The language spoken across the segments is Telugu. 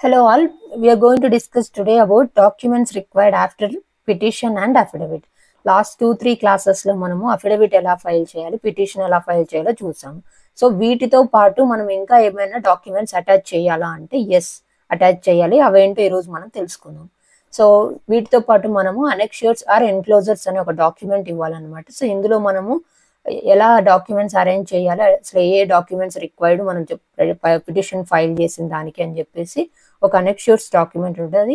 Hello all, we are going to discuss today about documents required after petition and affidavit. Last 2-3 classes లో మనము అఫిడవిట్ ఎలా ఫైల్ చేయాలి, పిటిషన్ ఎలా ఫైల్ చేయాలో చూసాము. సో వీటితో పాటు మనం ఇంకా ఏమైనా డాక్యుమెంట్స్ అటాచ్ చేయాలా అంటే ఎస్ అటాచ్ చేయాలి. అవేంటో ఈరోజు మనం తెలుసుకుందాం. సో వీటితో పాటు మనము అనెక్షర్స్ ఆర్ ఎన్క్లోజర్స్ అనే ఒక డాక్యుమెంట్ ఇవ్వాలన్నమాట. సో ఇందులో మనము ఎలా డాక్యుమెంట్స్ అరేంజ్ చేయాలి, అసలు ఏ డాక్యుమెంట్స్ రిక్వైర్డ్ మనం పిటిషన్ ఫైల్ చేసిన దానికి అని చెప్పేసి ఒక అనెక్షర్స్ డాక్యుమెంట్ ఉంటుంది.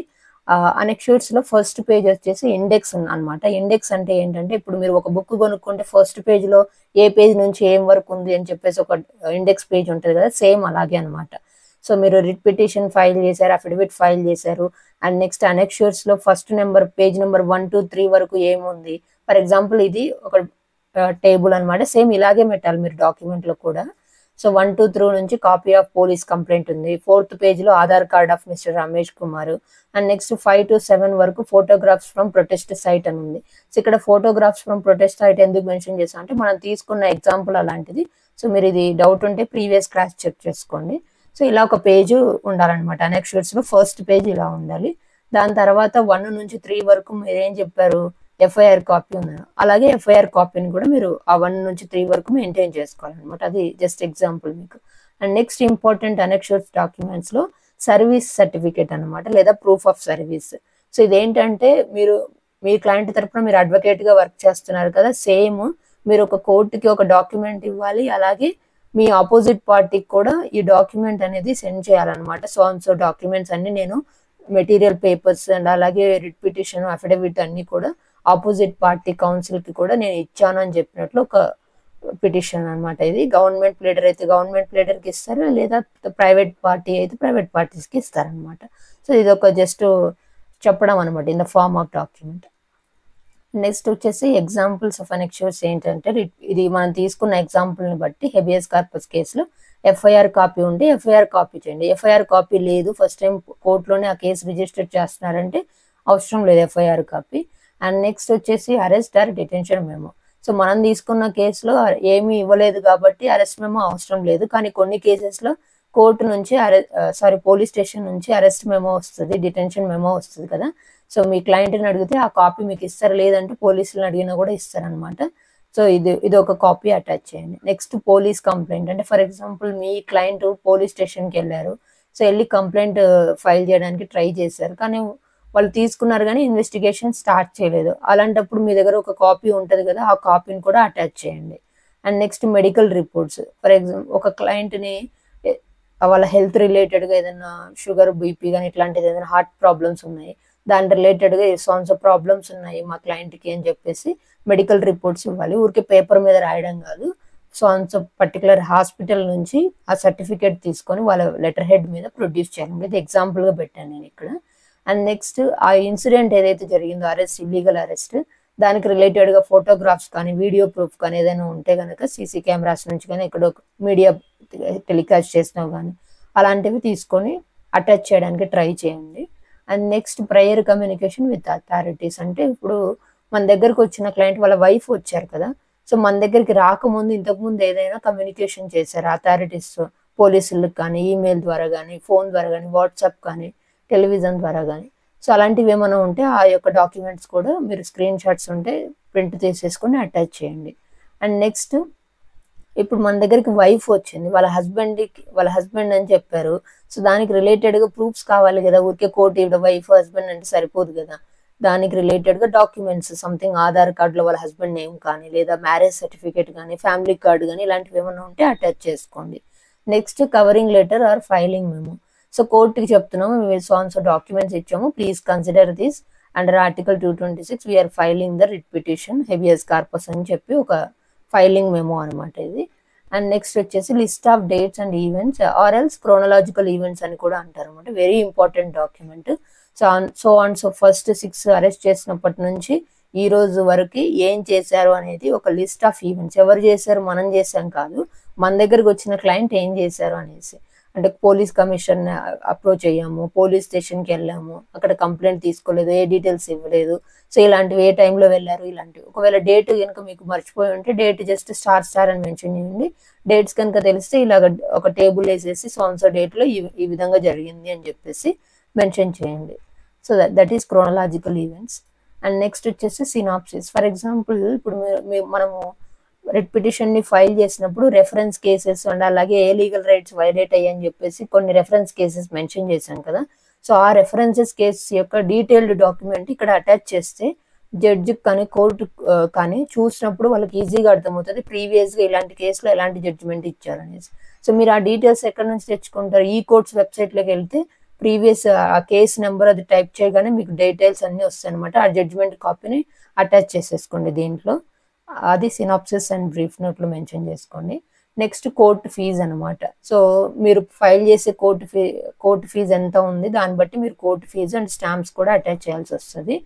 అనెక్షర్స్ లో ఫస్ట్ పేజ్ వచ్చేసి ఇండెక్స్ అన్నమాట. ఇండెక్స్ అంటే ఏంటంటే ఇప్పుడు మీరు ఒక బుక్ కొనుక్కుంటే ఫస్ట్ పేజ్ లో ఏ పేజ్ నుంచి ఏం వరకు ఉంది అని చెప్పేసి ఒక ఇండెక్స్ పేజ్ ఉంటుంది కదా, సేమ్ అలాగే అనమాట. సో మీరు రిట్ పిటిషన్ ఫైల్ చేశారు, అఫిడవిట్ ఫైల్ చేశారు, అండ్ నెక్స్ట్ అనెక్షర్స్ లో first number page number 1 to 3 వరకు ఏముంది. ఫర్ ఎగ్జాంపుల్ ఇది ఒక టేబుల్ అనమాట, సేమ్ ఇలాగే పెట్టాలి మీరు డాక్యుమెంట్ లో కూడా. సో 1 to 3 నుంచి కాపీ ఆఫ్ పోలీస్ కంప్లైంట్ ఉంది. 4th పేజ్ లో Aadhaar card of mister Ramesh Kumar, and next 5 to 7 వరకు ఫోటోగ్రాఫ్స్ ఫ్రమ్ ప్రొటెస్ట్ సైట్ అని ఉంది. సో ఇక్కడ ఫోటోగ్రాఫ్స్ ఫ్రమ్ ప్రొటెస్ట్ సైట్ ఎందుకు మెన్షన్ చేస్తాం అంటే మనం తీసుకున్న ఎగ్జాంపుల్ అలాంటిది. సో మీరు ఇది డౌట్ ఉంటే ప్రీవియస్ క్లాస్ చెక్ చేసుకోండి. సో ఇలా ఒక పేజ్ ఉండాలన్నమాట. అనెక్షర్స్ లో ఫస్ట్ పేజ్ ఇలా ఉండాలి. దాని తర్వాత 1 నుంచి 3 వరకు మీరు ఏం చెప్పారు, ఎఫ్ఐఆర్ కాపీ ఉన్నారు. అలాగే ఎఫ్ఐఆర్ కాపీని కూడా మీరు ఆ 1 నుంచి 3 వరకు మెయింటైన్ చేసుకోవాలన్నమాట. అది జస్ట్ ఎగ్జాంపుల్ మీకు. And next important annexures documents లో సర్వీస్ సర్టిఫికేట్ అనమాట, లేదా ప్రూఫ్ ఆఫ్ సర్వీస్. సో ఇదేంటంటే మీరు మీ క్లయింట్ తరపున మీరు అడ్వకేట్ గా వర్క్ చేస్తున్నారు కదా, సేమ్ మీరు ఒక కోర్టుకి ఒక డాక్యుమెంట్ ఇవ్వాలి, అలాగే మీ ఆపోజిట్ పార్టీకి కూడా ఈ డాక్యుమెంట్ అనేది సెండ్ చేయాలన్నమాట. సో డాక్యుమెంట్స్ అన్ని నేను మెటీరియల్ పేపర్స్ అండ్ అలాగే రిట్ పిటిషన్ అఫిడవిట్ అన్ని కూడా ఆపోజిట్ పార్టీ కౌన్సిల్ కి కూడా నేను ఇచ్చాను అని చెప్పినట్లు ఒక పిటిషన్ అనమాట. ఇది గవర్నమెంట్ ప్లేడర్ అయితే గవర్నమెంట్ ప్లేడర్ కి ఇస్తారు, లేదా ప్రైవేట్ పార్టీ అయితే ప్రైవేట్ పార్టీస్ కి ఇస్తారనమాట. సో ఇది ఒక జస్ట్ చెప్పడం అనమాట in the form of document. Next వచ్చేసి ఎగ్జాంపుల్స్ ఆఫ్ అనెక్షర్స్ ఏంటంటే ఇది మనం తీసుకున్న ఎగ్జాంపుల్ ని బట్టి హెబియస్ కార్పస్ కేసులో ఎఫ్ఐఆర్ కాపీ ఉంటే ఎఫ్ఐఆర్ కాపీ చేయండి. ఎఫ్ఐఆర్ కాపీ లేదు, ఫస్ట్ టైం కోర్టులోనే ఆ కేసు రిజిస్టర్ చేస్తున్నారంటే అవసరం లేదు ఎఫ్ఐఆర్ కాపీ. అండ్ నెక్స్ట్ వచ్చేసి arrest are detention memo. So మనం తీసుకున్న కేసులో ఏమీ ఇవ్వలేదు కాబట్టి అరెస్ట్ మెమో అవసరం లేదు, కానీ కొన్ని కేసెస్ లో కోర్టు నుంచి పోలీస్ స్టేషన్ నుంచి అరెస్ట్ మెమో వస్తుంది, డిటెన్షన్ మెమో వస్తుంది కదా. సో మీ క్లయింట్ని అడిగితే ఆ కాపీ మీకు ఇస్తారు, లేదంటే పోలీసులను అడిగినా కూడా ఇస్తారనమాట. సో ఇది ఒక కాపీ అటాచ్ చేయండి. నెక్స్ట్ పోలీస్ కంప్లైంట్ అంటే for example me client police స్టేషన్కి వెళ్ళారు. సో వెళ్ళి కంప్లైంట్ ఫైల్ చేయడానికి ట్రై చేశారు, కానీ వాళ్ళు తీసుకున్నారు కానీ ఇన్వెస్టిగేషన్ స్టార్ట్ చేయలేదు. అలాంటప్పుడు మీ దగ్గర ఒక కాపీ ఉంటుంది కదా, ఆ కాపీని కూడా అటాచ్ చేయండి. And next medical reports. For example ఒక క్లయింట్ని వాళ్ళ హెల్త్ రిలేటెడ్గా ఏదైనా షుగర్ బీపీ కానీ ఇట్లాంటిది ఏదైనా హార్ట్ ప్రాబ్లమ్స్ ఉన్నాయి, దాని రిలేటెడ్గా సో ప్రాబ్లమ్స్ ఉన్నాయి మా క్లయింట్కి అని చెప్పేసి మెడికల్ రిపోర్ట్స్ ఇవ్వాలి. ఊరికే పేపర్ మీద రాయడం కాదు, సో పర్టికులర్ హాస్పిటల్ నుంచి ఆ సర్టిఫికేట్ తీసుకొని వాళ్ళ లెటర్ హెడ్ మీద ప్రొడ్యూస్ చేయాలి. ఇది ఎగ్జాంపుల్గా పెట్టాను నేను ఇక్కడ. అండ్ నెక్స్ట్ ఆ ఇన్సిడెంట్ ఏదైతే జరిగిందో అరెస్ట్, ఇల్లీగల్ అరెస్ట్, దానికి రిలేటెడ్గా ఫోటోగ్రాఫ్స్ కానీ వీడియో ప్రూఫ్ కానీ ఏదైనా ఉంటే కనుక సీసీ కెమెరాస్ నుంచి కానీ ఇక్కడ మీడియా టెలికాస్ట్ చేసినా కానీ అలాంటివి తీసుకొని అటాచ్ చేయడానికి ట్రై చేయండి. And next prior communication with authorities. అంటే ఇప్పుడు మన దగ్గరకు వచ్చిన క్లయింట్ వాళ్ళ వైఫ్ వచ్చారు కదా, సో మన దగ్గరికి రాకముందు ఇంతకుముందు ఏదైనా కమ్యూనికేషన్ చేశారు అథారిటీస్, పోలీసులకు కానీ ఈమెయిల్ ద్వారా కానీ ఫోన్ ద్వారా కానీ వాట్సాప్ కానీ టెలివిజన్ ద్వారా కానీ. సో అలాంటివి ఏమైనా ఉంటే ఆ యొక్క డాక్యుమెంట్స్ కూడా మీరు స్క్రీన్ షాట్స్ ఉంటే ప్రింట్ తీసేసుకొని అటాచ్ చేయండి. అండ్ నెక్స్ట్ ఇప్పుడు మన దగ్గరికి వైఫ్ వచ్చింది, వాళ్ళ హస్బెండ్ అని చెప్పారు. సో దానికి రిలేటెడ్గా ప్రూఫ్స్ కావాలి కదా, ఊరికే కోర్టు ఇవ్వడం వైఫ్ హస్బెండ్ అంటే సరిపోదు కదా. దానికి రిలేటెడ్గా డాక్యుమెంట్స్ సంథింగ్ ఆధార్ కార్డులో వాళ్ళ హస్బెండ్ నేమ్ కానీ, లేదా మ్యారేజ్ సర్టిఫికేట్ కానీ, ఫ్యామిలీ కార్డు కానీ ఇలాంటివి ఏమైనా ఉంటే అటాచ్ చేసుకోండి. Next covering letter or filing memo. So కోర్టుకి చెప్తున్నాము మేము సో డాక్యుమెంట్స్ ఇచ్చాము, please consider this under article 226 we are filing the writ petition habeas corpus అని చెప్పి ఒక ఫైలింగ్ మెమో అనమాట ఇది. అండ్ నెక్స్ట్ వచ్చేసి list of dates and events or else chronological events అని కూడా అంటారు అనమాట. Very important document. So first 6 arrest చేసినప్పటి నుంచి ఈ రోజు వరకు ఏం చేశారు అనేది ఒక లిస్ట్ ఆఫ్ ఈవెంట్స్. ఎవరు చేశారు, మనం చేసాం కాదు, మన దగ్గరకు వచ్చిన క్లయింట్ ఏం చేశారు అనేసి. అంటే పోలీస్ కమిషన్ అప్రోచ్ అయ్యాము, పోలీస్ స్టేషన్కి వెళ్ళాము, అక్కడ కంప్లైంట్ తీసుకోలేదు, ఏ డీటెయిల్స్ ఇవ్వలేదు, సో ఇలాంటివి ఏ టైంలో వెళ్ళారు ఇలాంటివి. ఒకవేళ డేట్ కనుక మీకు మర్చిపోయి ఉంటే డేట్ జస్ట్ స్టార్ అని మెన్షన్ చేయండి. డేట్స్ కనుక తెలిస్తే ఇలాగ ఒక టేబుల్ వేసేసి సో డేట్లో ఈ విధంగా జరిగింది అని చెప్పేసి మెన్షన్ చేయండి. So that is chronological events. And next వచ్చేసి సినాప్సిస్. ఫర్ ఎగ్జాంపుల్ ఇప్పుడు మనము రిట్ పిటిషన్ని ఫైల్ చేసినప్పుడు రెఫరెన్స్ కేసెస్ అండ్ అలాగే ఏ లీగల్ రైట్స్ వైలేట్ అయ్యని చెప్పేసి కొన్ని రెఫరెన్స్ కేసెస్ మెన్షన్ చేశాం కదా. సో ఆ రెఫరెన్సెస్ కేసెస్ యొక్క డీటెయిల్డ్ డాక్యుమెంట్ ఇక్కడ అటాచ్ చేస్తే జడ్జి కానీ కోర్టు కానీ చూసినప్పుడు వాళ్ళకి ఈజీగా అర్థమవుతుంది ప్రీవియస్గా ఇలాంటి కేసులో ఎలాంటి జడ్జిమెంట్ ఇచ్చారనేసి. సో మీరు ఆ డీటెయిల్స్ ఎక్కడ నుంచి తెచ్చుకుంటారు? ఈ కోర్ట్స్ వెబ్సైట్లోకి వెళ్తే ప్రీవియస్ ఆ కేసు నెంబర్ అది టైప్ చేయగానే మీకు డీటెయిల్స్ అన్నీ వస్తాయి అనమాట. ఆ జడ్జిమెంట్ కాపీని అటాచ్ చేసేసుకోండి దీంట్లో. అది సినాప్సిస్ అండ్ బ్రీఫ్ నోట్లో మెన్షన్ చేసుకోండి. నెక్స్ట్ కోర్టు ఫీజు అనమాట. సో మీరు ఫైల్ చేసే కోర్టు ఫీజు ఎంత ఉంది దాన్ని బట్టి మీరు కోర్టు ఫీజు అండ్ స్టాంప్స్ కూడా అటాచ్ చేయాల్సి వస్తుంది.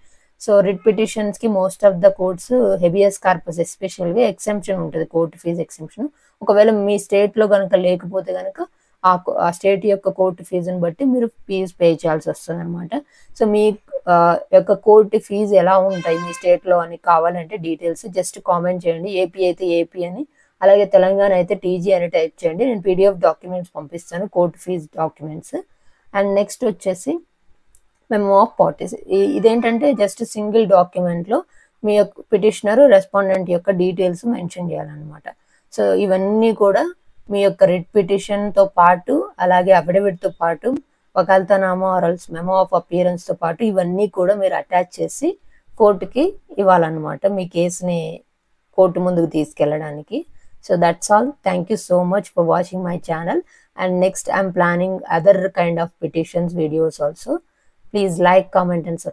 సో రిట్ పిటిషన్స్కి most of the courts habeas corpus ఎస్పెషల్గా ఎక్సెంప్షన్ ఉంటుంది, కోర్టు ఫీజు ఎక్సెంప్షన్. ఒకవేళ మీ స్టేట్లో కనుక లేకపోతే కనుక ఆ స్టేట్ యొక్క కోర్టు ఫీజుని బట్టి మీరు ఫీజు పే చేయాల్సి వస్తుంది అనమాట. సో మీ యొక్క కోర్టు ఫీజు ఎలా ఉంటాయి మీ స్టేట్లో అని కావాలంటే డీటెయిల్స్ జస్ట్ కామెంట్ చేయండి. ఏపీ అయితే ఏపీ అని, అలాగే తెలంగాణ అయితే టీజీ అని టైప్ చేయండి. నేను పీడిఎఫ్ డాక్యుమెంట్స్ పంపిస్తాను, court fees documents. And next వచ్చేసి మెమో ఆఫ్ పార్టీస్. ఇదేంటంటే జస్ట్ సింగిల్ డాక్యుమెంట్లో మీ యొక్క పిటిషనర్ రెస్పాండెంట్ యొక్క డీటెయిల్స్ మెన్షన్ చేయాలన్నమాట. సో ఇవన్నీ కూడా మీ యొక్క రిట్ పిటిషన్తో పాటు అలాగే అఫిడవిట్తో పాటు వకాల్తానామా ఆర్ఎల్స్ మెమో ఆఫ్ అపియరెన్స్తో పాటు ఇవన్నీ కూడా మీరు అటాచ్ చేసి కోర్టుకి ఇవ్వాలన్నమాట మీ కేసుని కోర్టు ముందుకు తీసుకెళ్ళడానికి. So that's all. Thank you so much for watching my channel. And next I'm planning other kind of petitions videos also. Please like, comment and subscribe.